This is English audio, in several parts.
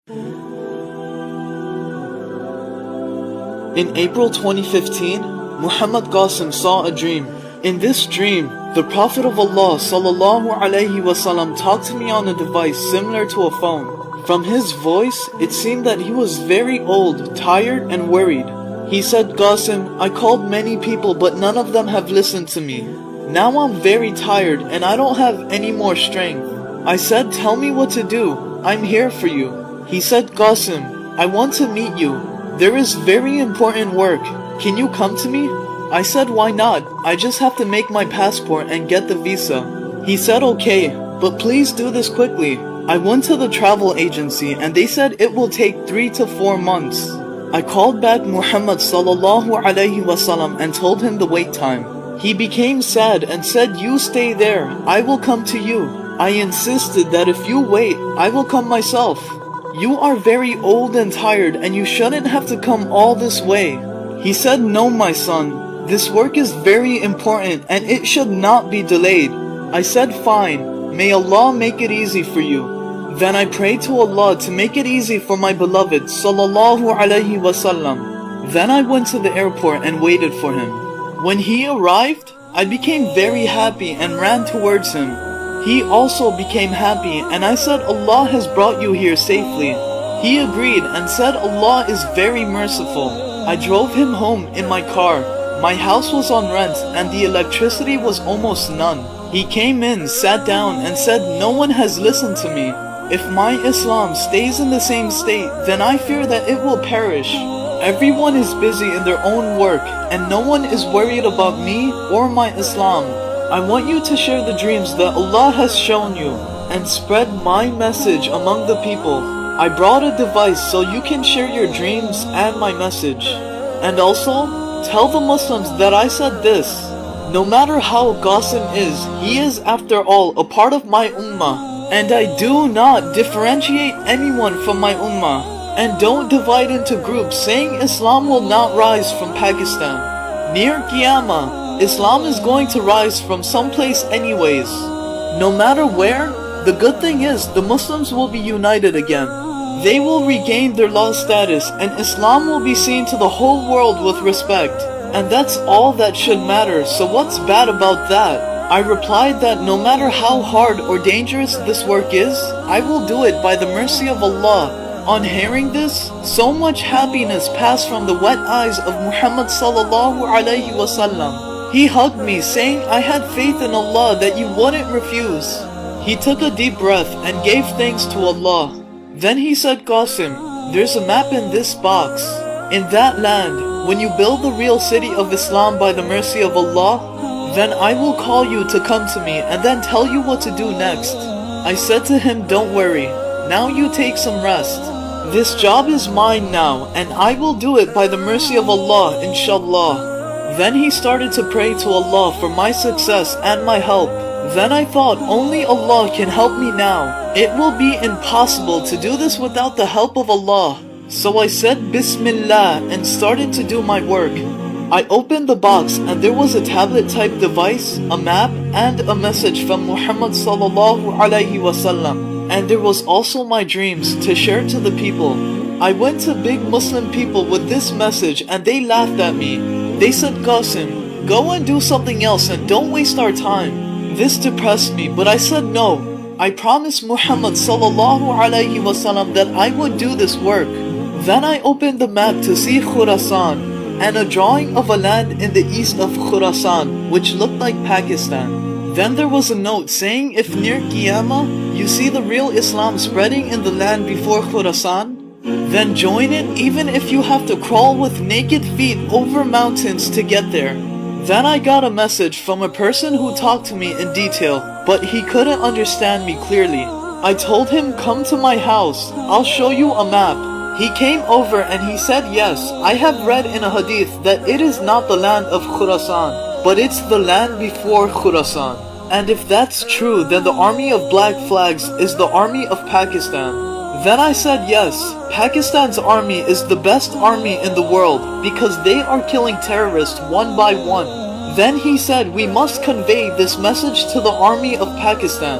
In April 2015, Muhammad Qosim saw a dream. In this dream, the Prophet of Allah ﷺ talked to me on a device similar to a phone. From his voice, it seemed that he was very old, tired and worried. He said, "Qosim, I called many people but none of them have listened to me. Now I'm very tired and I don't have any more strength." I said, "Tell me what to do. I'm here for you." He said, "Qosim, I want to meet you. There is very important work. Can you come to me?" I said, "Why not? I just have to make my passport and get the visa." He said, "Okay, but please do this quickly." I went to the travel agency and they said it will take 3 to 4 months. I called back Muhammad ﷺ and told him the wait time. He became sad and said, "You stay there, I will come to you." I insisted that if you wait, I will come myself. "You are very old and tired and you shouldn't have to come all this way." He said, "No, my son, this work is very important and it should not be delayed." I said, "Fine, may Allah make it easy for you." Then I prayed to Allah to make it easy for my beloved ﷺ. Then I went to the airport and waited for him. When he arrived, I became very happy and ran towards him. He also became happy and I said, "Allah has brought you here safely." He agreed and said, "Allah is very merciful." I drove him home in my car. My house was on rent and the electricity was almost none. He came in, sat down and said, "No one has listened to me. If my Islam stays in the same state, then I fear that it will perish. Everyone is busy in their own work and no one is worried about me or my Islam. I want you to share the dreams that Allah has shown you and spread my message among the people. I brought a device so you can share your dreams and my message. And also, tell the Muslims that I said this. No matter how Qosim is, he is after all a part of my ummah. And I do not differentiate anyone from my ummah. And don't divide into groups saying Islam will not rise from Pakistan. Near Qiyamah, Islam is going to rise from someplace anyways. No matter where, the good thing is the Muslims will be united again. They will regain their lost status and Islam will be seen to the whole world with respect. And that's all that should matter, so what's bad about that?" I replied that no matter how hard or dangerous this work is, I will do it by the mercy of Allah. On hearing this, so much happiness passed from the wet eyes of Muhammad ﷺ. He hugged me saying I had faith in Allah that you wouldn't refuse. He took a deep breath and gave thanks to Allah. Then he said, "Qosim, there's a map in this box. In that land, when you build the real city of Islam by the mercy of Allah, then I will call you to come to me and then tell you what to do next." I said to him, "Don't worry, now you take some rest. This job is mine now and I will do it by the mercy of Allah, inshallah." Then he started to pray to Allah for my success and my help. Then I thought, only Allah can help me now. It will be impossible to do this without the help of Allah. So I said Bismillah and started to do my work. I opened the box and there was a tablet type device, a map and a message from Muhammad ﷺ. And there was also my dreams to share to the people. I went to big Muslim people with this message and they laughed at me. They said, "Qosim, go and do something else and don't waste our time." This depressed me, but I said no. I promised Muhammad ﷺ that I would do this work. Then I opened the map to see Khurasan and a drawing of a land in the east of Khurasan which looked like Pakistan. Then there was a note saying if near Qiyamah you see the real Islam spreading in the land before Khurasan, then join it even if you have to crawl with naked feet over mountains to get there. Then I got a message from a person who talked to me in detail, but he couldn't understand me clearly. I told him, "Come to my house, I'll show you a map." He came over and he said, "Yes, I have read in a hadith that it is not the land of Khurasan, but it's the land before Khurasan. And if that's true, then the army of black flags is the army of Pakistan." Then I said, "Yes, Pakistan's army is the best army in the world because they are killing terrorists one by one." Then he said, "We must convey this message to the army of Pakistan.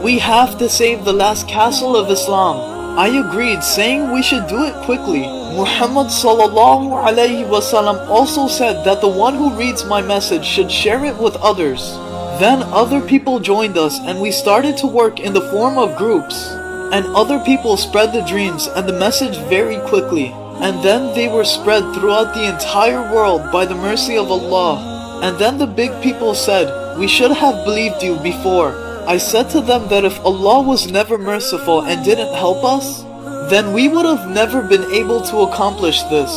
We have to save the last castle of Islam. I agreed, saying we should do it quickly. Muhammad sallallahu alayhi wasallam also said that the one who reads my message should share it with others. Then other people joined us and we started to work in the form of groups. And other people spread the dreams and the message very quickly. And then they were spread throughout the entire world by the mercy of Allah. And then the big people said, we should have believed you before. I said to them that if Allah was never merciful and didn't help us, then we would have never been able to accomplish this.